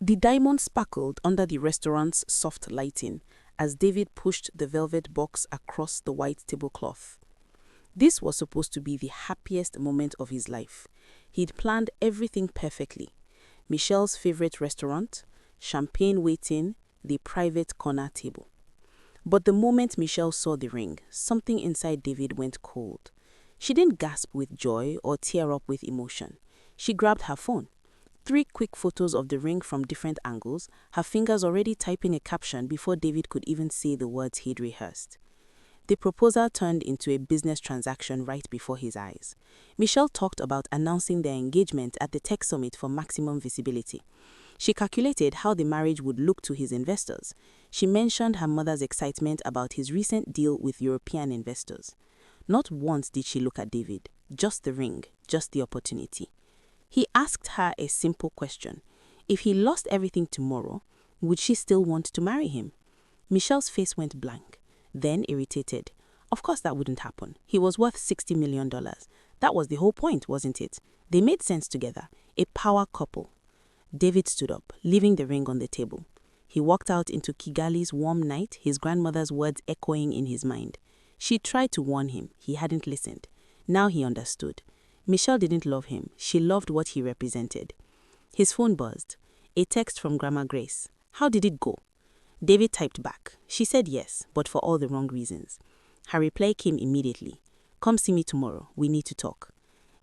The diamond sparkled under the restaurant's soft lighting as David pushed the velvet box across the white tablecloth. This was supposed to be the happiest moment of his life. He'd planned everything perfectly. Michelle's favorite restaurant, champagne waiting, the private corner table. But the moment Michelle saw the ring, something inside David went cold. She didn't gasp with joy or tear up with emotion. She grabbed her phone. 3 quick photos of the ring from different angles, her fingers already typing a caption before David could even say the words he'd rehearsed. The proposal turned into a business transaction right before his eyes. Michelle talked about announcing their engagement at the tech summit for maximum visibility. She calculated how the marriage would look to his investors. She mentioned her mother's excitement about his recent deal with European investors. Not once did she look at David, just the ring, just the opportunity. He asked her a simple question. If he lost everything tomorrow, would she still want to marry him? Michelle's face went blank, then irritated. Of course that wouldn't happen. He was worth $60 million. That was the whole point, wasn't it? They made sense together, a power couple. David stood up, leaving the ring on the table. He walked out into Kigali's warm night, his grandmother's words echoing in his mind. She tried to warn him. He hadn't listened. Now he understood. Michelle didn't love him. She loved what he represented. His phone buzzed. A text from Grandma Grace. How did it go? David typed back. She said yes, but for all the wrong reasons. Her reply came immediately. Come see me tomorrow. We need to talk.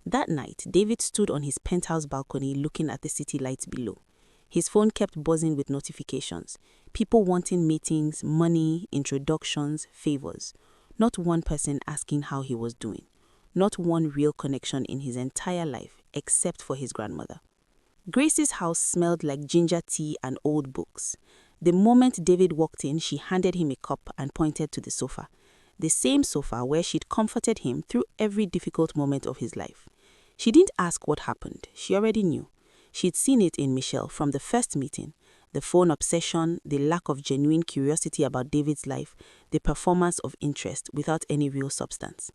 That night, David stood on his penthouse balcony looking at the city lights below. His phone kept buzzing with notifications. People wanting meetings, money, introductions, favors. Not one person asking how he was doing. Not one real connection in his entire life, except for his grandmother. Grace's house smelled like ginger tea and old books. The moment David walked in, she handed him a cup and pointed to the sofa. The same sofa where she'd comforted him through every difficult moment of his life. She didn't ask what happened. She already knew. She'd seen it in Michelle from the first meeting. The phone obsession, the lack of genuine curiosity about David's life, the performance of interest without any real substance.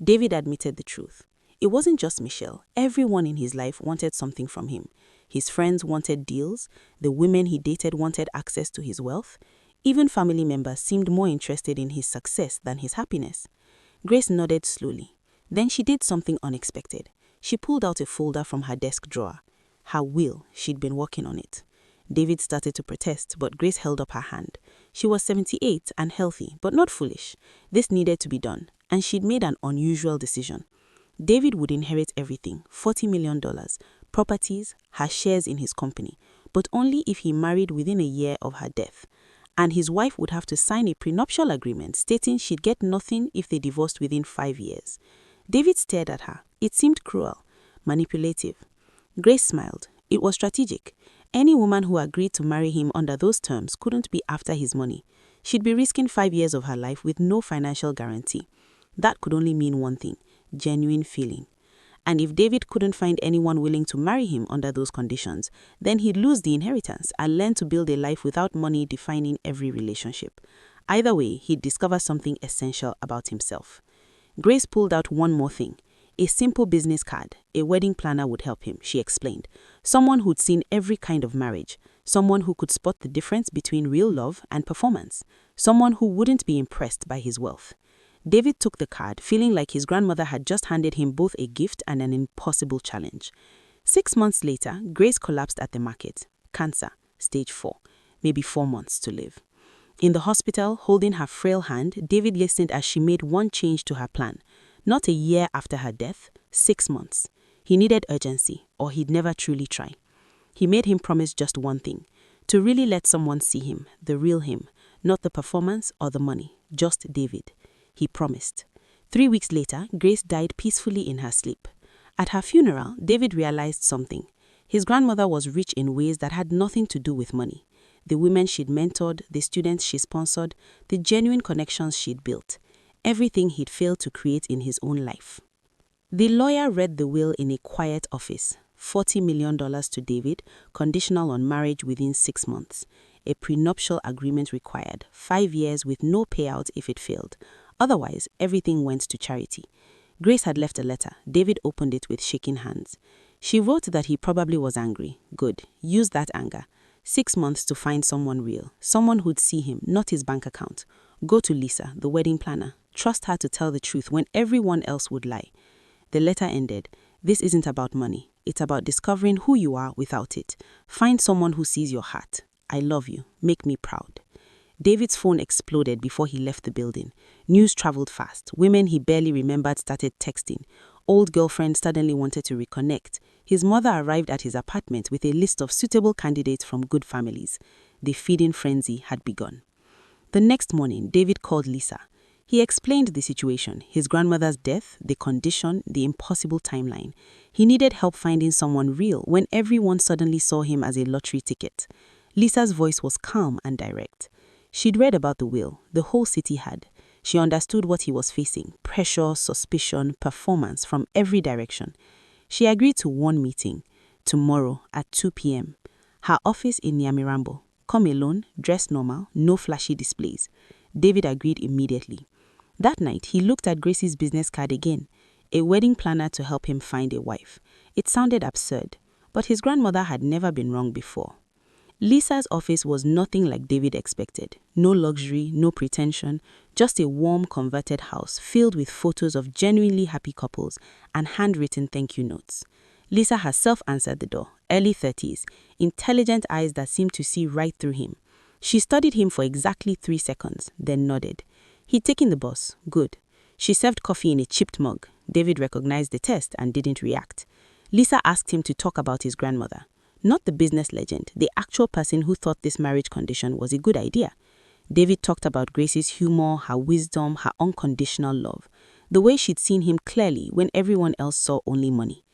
David admitted the truth. It wasn't just Michelle. Everyone in his life wanted something from him. His friends wanted deals. The women he dated wanted access to his wealth. Even family members seemed more interested in his success than his happiness. Grace nodded slowly. Then she did something unexpected. She pulled out a folder from her desk drawer. Her will, she'd been working on it. David started to protest, but Grace held up her hand. She was 78 and healthy, but not foolish. This needed to be done, and she'd made an unusual decision. David would inherit everything, $40 million, properties, her shares in his company, but only if he married within a year of her death. And his wife would have to sign a prenuptial agreement stating she'd get nothing if they divorced within 5 years. David stared at her. It seemed cruel, manipulative. Grace smiled. It was strategic. Any woman who agreed to marry him under those terms couldn't be after his money. She'd be risking 5 years of her life with no financial guarantee. That could only mean one thing, genuine feeling. And if David couldn't find anyone willing to marry him under those conditions, then he'd lose the inheritance and learn to build a life without money defining every relationship. Either way, he'd discover something essential about himself. Grace pulled out one more thing. A simple business card. A wedding planner would help him, she explained. Someone who'd seen every kind of marriage. Someone who could spot the difference between real love and performance. Someone who wouldn't be impressed by his wealth. David took the card, feeling like his grandmother had just handed him both a gift and an impossible challenge. 6 months later, Grace collapsed at the market. Cancer, stage 4. Maybe 4 months to live. In the hospital, holding her frail hand, David listened as she made one change to her plan. Not a year after her death, 6 months. He needed urgency, or he'd never truly try. He made him promise just one thing, to really let someone see him, the real him, not the performance or the money, just David. He promised. 3 weeks later, Grace died peacefully in her sleep. At her funeral, David realized something. His grandmother was rich in ways that had nothing to do with money. The women she'd mentored, the students she sponsored, the genuine connections she'd built. Everything he'd failed to create in his own life. The lawyer read the will in a quiet office. $40 million to David, conditional on marriage within 6 months. A prenuptial agreement required, 5 years with no payout if it failed. Otherwise, everything went to charity. Grace had left a letter. David opened it with shaking hands. She wrote that he probably was angry. Good. Use that anger. 6 months to find someone real, someone who'd see him, not his bank account. Go to Lisa, the wedding planner. Trust her to tell the truth when everyone else would lie. The letter ended. This isn't about money. It's about discovering who you are without it. Find someone who sees your heart. I love you. Make me proud. David's phone exploded before he left the building. News traveled fast. Women he barely remembered started texting. Old girlfriends suddenly wanted to reconnect. His mother arrived at his apartment with a list of suitable candidates from good families. The feeding frenzy had begun. The next morning, David called Lisa. He explained the situation, his grandmother's death, the condition, the impossible timeline. He needed help finding someone real when everyone suddenly saw him as a lottery ticket. Lisa's voice was calm and direct. She'd read about the will, the whole city had. She understood what he was facing, pressure, suspicion, performance from every direction. She agreed to one meeting, tomorrow at 2 p.m. Her office in Nyamirambo. Come alone, dress normal, no flashy displays. David agreed immediately. That night, he looked at Gracie's business card again, a wedding planner to help him find a wife. It sounded absurd, but his grandmother had never been wrong before. Lisa's office was nothing like David expected. No luxury, no pretension, just a warm, converted house filled with photos of genuinely happy couples and handwritten thank you notes. Lisa herself answered the door, early 30s, intelligent eyes that seemed to see right through him. She studied him for exactly 3 seconds, then nodded. He'd taken the bus. Good. She served coffee in a chipped mug. David recognized the test and didn't react. Lisa asked him to talk about his grandmother. Not the business legend, the actual person who thought this marriage condition was a good idea. David talked about Gracie's humor, her wisdom, her unconditional love, the way she'd seen him clearly when everyone else saw only money.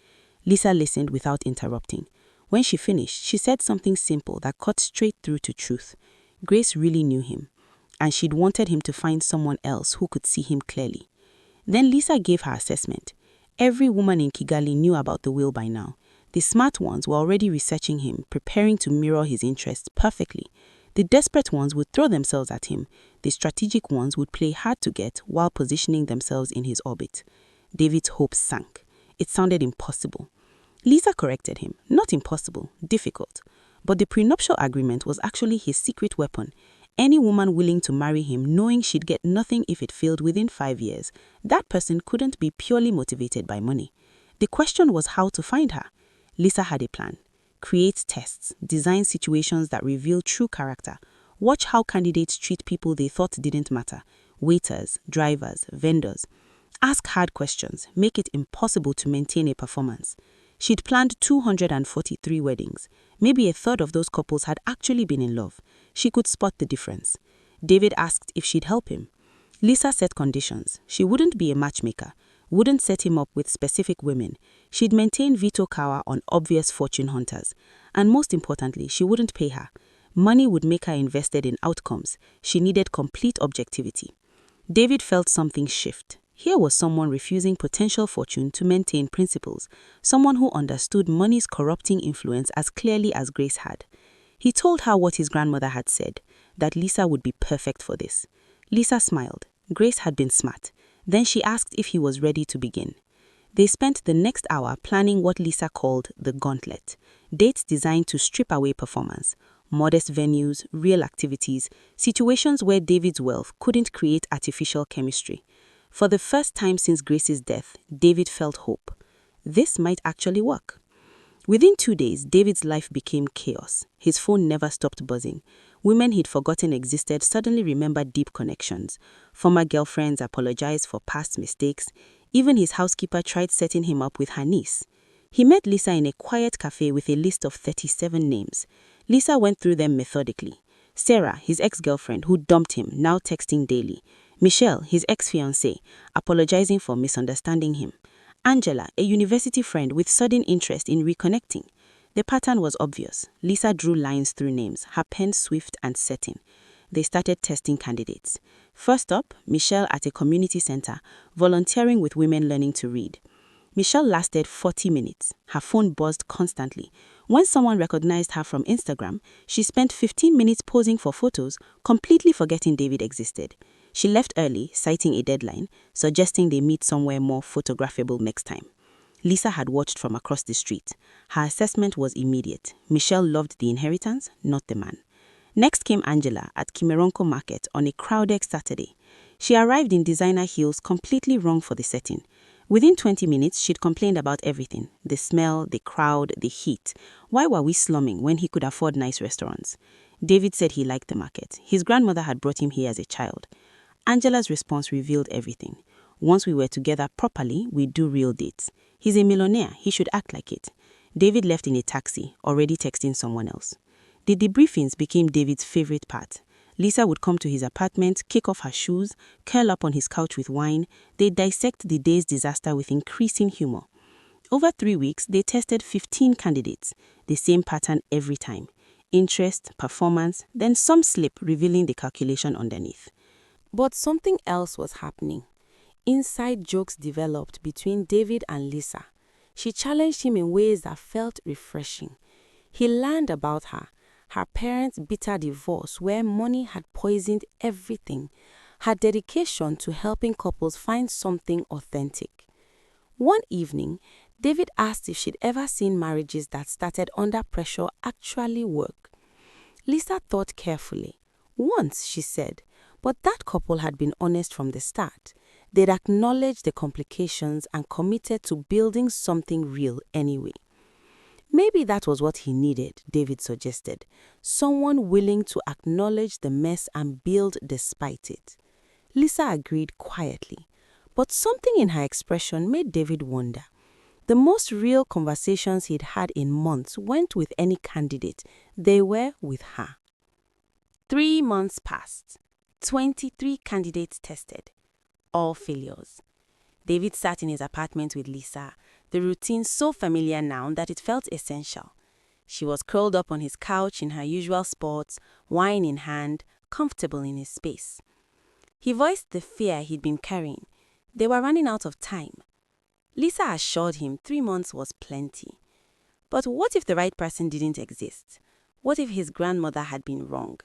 Lisa listened without interrupting. When she finished, she said something simple that cut straight through to truth. Grace really knew him, and she'd wanted him to find someone else who could see him clearly. Then Lisa gave her assessment. Every woman in Kigali knew about the will by now. The smart ones were already researching him, preparing to mirror his interests perfectly. The desperate ones would throw themselves at him. The strategic ones would play hard to get while positioning themselves in his orbit. David's hopes sank. It sounded impossible. Lisa corrected him. Not impossible, difficult. But the prenuptial agreement was actually his secret weapon. Any woman willing to marry him knowing she'd get nothing if it failed within 5 years, that person couldn't be purely motivated by money. The question was how to find her. Lisa had a plan. Create tests, design situations that reveal true character. Watch how candidates treat people they thought didn't matter. Waiters, drivers, vendors. Ask hard questions. Make it impossible to maintain a performance. She'd planned 243 weddings. Maybe a third of those couples had actually been in love. She could spot the difference. David asked if she'd help him. Lisa set conditions. She wouldn't be a matchmaker, wouldn't set him up with specific women. She'd maintain veto power on obvious fortune hunters. And most importantly, she wouldn't pay her. Money would make her invested in outcomes. She needed complete objectivity. David felt something shift. Here was someone refusing potential fortune to maintain principles, someone who understood money's corrupting influence as clearly as Grace had. He told her what his grandmother had said, that Lisa would be perfect for this. Lisa smiled. Grace had been smart. Then she asked if he was ready to begin. They spent the next hour planning what Lisa called the gauntlet, dates designed to strip away performance, modest venues, real activities, situations where David's wealth couldn't create artificial chemistry. For the first time since Grace's death, David felt hope. This might actually work. Within 2 days, David's life became chaos. His phone never stopped buzzing. Women he'd forgotten existed suddenly remembered deep connections. Former girlfriends apologized for past mistakes. Even his housekeeper tried setting him up with her niece. He met Lisa in a quiet cafe with a list of 37 names. Lisa went through them methodically. Sarah, his ex-girlfriend, who dumped him, now texting daily. Michelle, his ex-fiancée, apologizing for misunderstanding him. Angela, a university friend with sudden interest in reconnecting. The pattern was obvious. Lisa drew lines through names, her pen swift and certain. They started testing candidates. First up, Michelle at a community center, volunteering with women learning to read. Michelle lasted 40 minutes. Her phone buzzed constantly. When someone recognized her from Instagram, she spent 15 minutes posing for photos, completely forgetting David existed. She left early, citing a deadline, suggesting they meet somewhere more photographable next time. Lisa had watched from across the street. Her assessment was immediate. Michelle loved the inheritance, not the man. Next came Angela at Kimeronko Market on a crowded Saturday. She arrived in designer heels completely wrong for the setting. Within 20 minutes, she'd complained about everything. The smell, the crowd, the heat. Why were we slumming when he could afford nice restaurants? David said he liked the market. His grandmother had brought him here as a child. Angela's response revealed everything. Once we were together properly, we'd do real dates. He's a millionaire. He should act like it. David left in a taxi, already texting someone else. The debriefings became David's favorite part. Lisa would come to his apartment, kick off her shoes, curl up on his couch with wine. They'd dissect the day's disaster with increasing humor. Over 3 weeks, they tested 15 candidates. The same pattern every time. Interest, performance, then some slip revealing the calculation underneath. But something else was happening. Inside jokes developed between David and Lisa. She challenged him in ways that felt refreshing. He learned about her parents' bitter divorce where money had poisoned everything, her dedication to helping couples find something authentic. One evening, David asked if she'd ever seen marriages that started under pressure actually work. Lisa thought carefully. Once, she said, but that couple had been honest from the start. They'd acknowledged the complications and committed to building something real anyway. Maybe that was what he needed, David suggested. Someone willing to acknowledge the mess and build despite it. Lisa agreed quietly, but something in her expression made David wonder. The most real conversations he'd had in months weren't with any candidate. They were with her. 3 months passed. 23 candidates tested. All failures. David sat in his apartment with Lisa, the routine so familiar now that it felt essential. She was curled up on his couch in her usual sports, wine in hand, comfortable in his space. He voiced the fear he'd been carrying. They were running out of time. Lisa assured him 3 months was plenty. But what if the right person didn't exist? What if his grandmother had been wrong?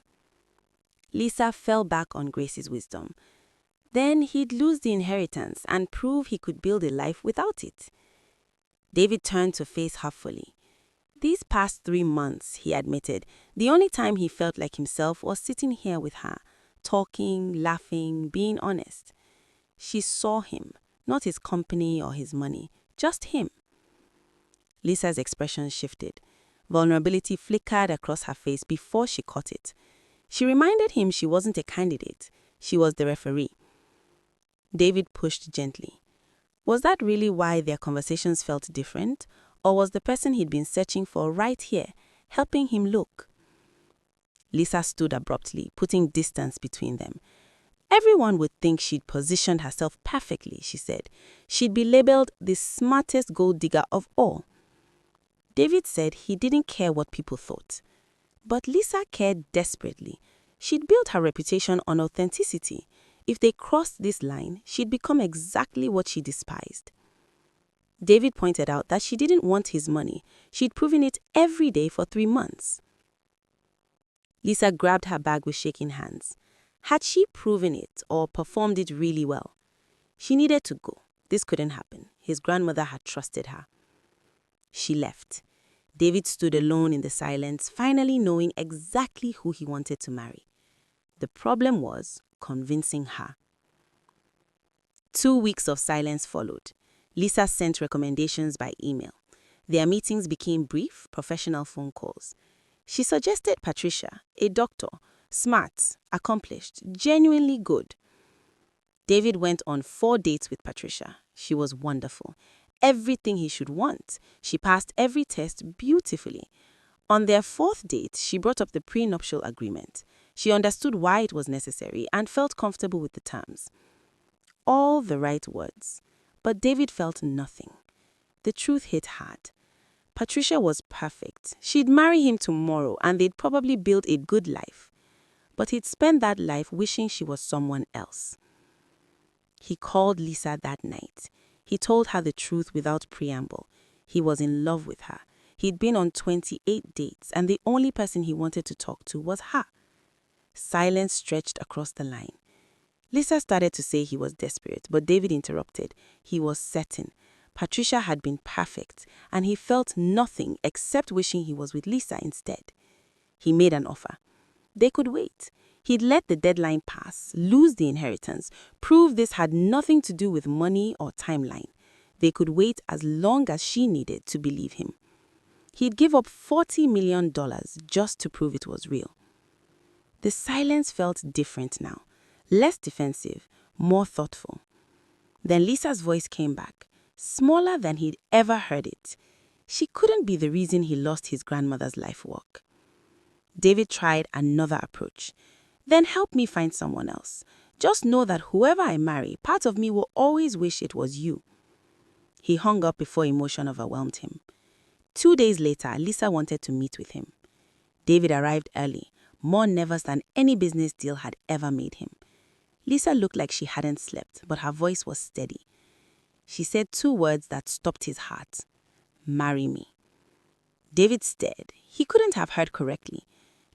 Lisa fell back on Grace's wisdom. Then he'd lose the inheritance and prove he could build a life without it. David turned to face her fully. These past 3 months, he admitted, the only time he felt like himself was sitting here with her, talking, laughing, being honest. She saw him, not his company or his money, just him. Lisa's expression shifted. Vulnerability flickered across her face before she caught it. She reminded him she wasn't a candidate. She was the referee. David pushed gently. Was that really why their conversations felt different? Or was the person he'd been searching for right here, helping him look? Lisa stood abruptly, putting distance between them. Everyone would think she'd positioned herself perfectly, she said. She'd be labeled the smartest gold digger of all. David said he didn't care what people thought. But Lisa cared desperately. She'd built her reputation on authenticity. If they crossed this line, she'd become exactly what she despised. David pointed out that she didn't want his money. She'd proven it every day for 3 months. Lisa grabbed her bag with shaking hands. Had she proven it or performed it really well? She needed to go. This couldn't happen. His grandmother had trusted her. She left. David stood alone in the silence, finally knowing exactly who he wanted to marry. The problem was convincing her. 2 weeks of silence followed. Lisa sent recommendations by email. Their meetings became brief, professional phone calls. She suggested Patricia, a doctor, smart, accomplished, genuinely good. David went on 4 dates with Patricia. She was wonderful. Everything he should want. She passed every test beautifully. On their 4th date, she brought up the prenuptial agreement. She understood why it was necessary and felt comfortable with the terms. All the right words. But David felt nothing. The truth hit hard. Patricia was perfect. She'd marry him tomorrow and they'd probably build a good life. But he'd spent that life wishing she was someone else. He called Lisa that night. He told her the truth without preamble. He was in love with her. He'd been on 28 dates and the only person he wanted to talk to was her. Silence stretched across the line. Lisa started to say he was desperate, but David interrupted. He was certain. Patricia had been perfect, and he felt nothing except wishing he was with Lisa instead. He made an offer. They could wait. He'd let the deadline pass, lose the inheritance, prove this had nothing to do with money or timeline. They could wait as long as she needed to believe him. He'd give up $40 million just to prove it was real. The silence felt different now, less defensive, more thoughtful. Then Lisa's voice came back, smaller than he'd ever heard it. She couldn't be the reason he lost his grandmother's life work. David tried another approach. Then help me find someone else. Just know that whoever I marry, part of me will always wish it was you. He hung up before emotion overwhelmed him. 2 days later, Lisa wanted to meet with him. David arrived early, more nervous than any business deal had ever made him. Lisa looked like she hadn't slept, but her voice was steady. She said 2 words that stopped his heart. Marry me. David stared. He couldn't have heard correctly.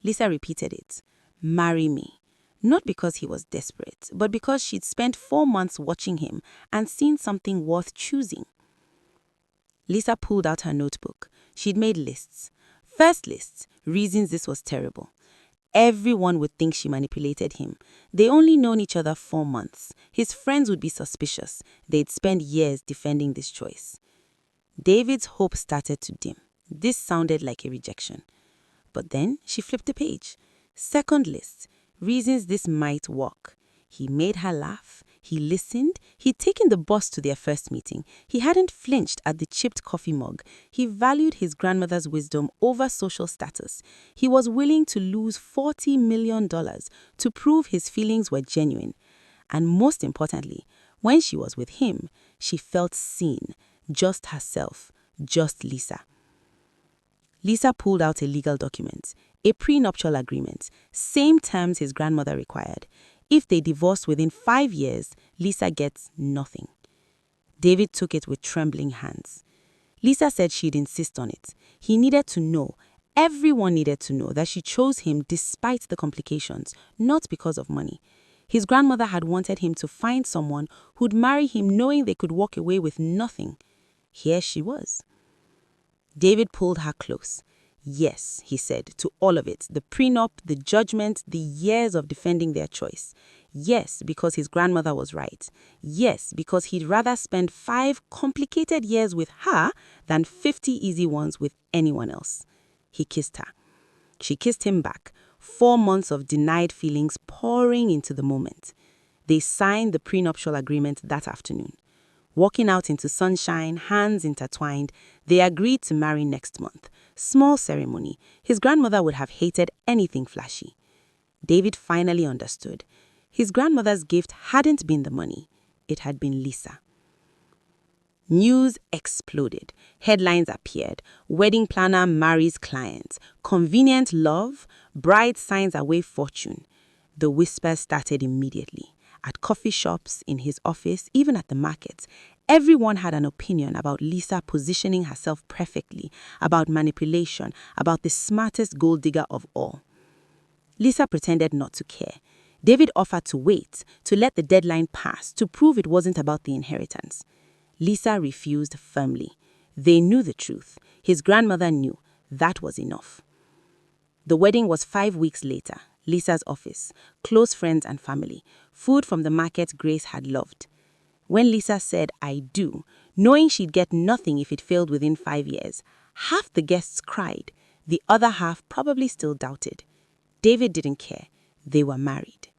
Lisa repeated it. Marry me. Not because he was desperate, but because she'd spent 4 months watching him and seen something worth choosing. Lisa pulled out her notebook. She'd made lists. First list, reasons this was terrible. Everyone would think she manipulated him. They only known each other 4 months. His friends would be suspicious. They'd spend years defending this choice. David's hope started to dim. This sounded like a rejection. But then she flipped a page. Second list, reasons this might work. He made her laugh. He listened. He'd taken the boss to their first meeting. He hadn't flinched at the chipped coffee mug. He valued his grandmother's wisdom over social status. He was willing to lose $40 million to prove his feelings were genuine. And most importantly, when she was with him, she felt seen, just herself, just Lisa. Lisa pulled out a legal document, a prenuptial agreement, same terms his grandmother required. If they divorced within 5 years, Lisa gets nothing. David took it with trembling hands. Lisa said she'd insist on it. He needed to know, everyone needed to know that she chose him despite the complications, not because of money. His grandmother had wanted him to find someone who'd marry him knowing they could walk away with nothing. Here she was. David pulled her close. Yes, he said, to all of it, the prenup, the judgment, the years of defending their choice. Yes, because his grandmother was right. Yes, because he'd rather spend 5 complicated years with her than 50 easy ones with anyone else. He kissed her. She kissed him back, 4 months of denied feelings pouring into the moment. They signed the prenuptial agreement that afternoon. Walking out into sunshine, hands intertwined, they agreed to marry next month. Small ceremony. His grandmother would have hated anything flashy. David finally understood. His grandmother's gift hadn't been the money. It had been Lisa. News exploded. Headlines appeared. Wedding planner marries client. Convenient love. Bride signs away fortune. The whispers started immediately. At coffee shops, in his office, even at the market, everyone had an opinion about Lisa positioning herself perfectly, about manipulation, about the smartest gold digger of all. Lisa pretended not to care. David offered to wait, to let the deadline pass, to prove it wasn't about the inheritance. Lisa refused firmly. They knew the truth. His grandmother knew. That was enough. The wedding was 5 weeks later. Lisa's office, close friends and family, food from the market Grace had loved. When Lisa said, "I do," knowing she'd get nothing if it failed within 5 years, half the guests cried. The other half probably still doubted. David didn't care. They were married.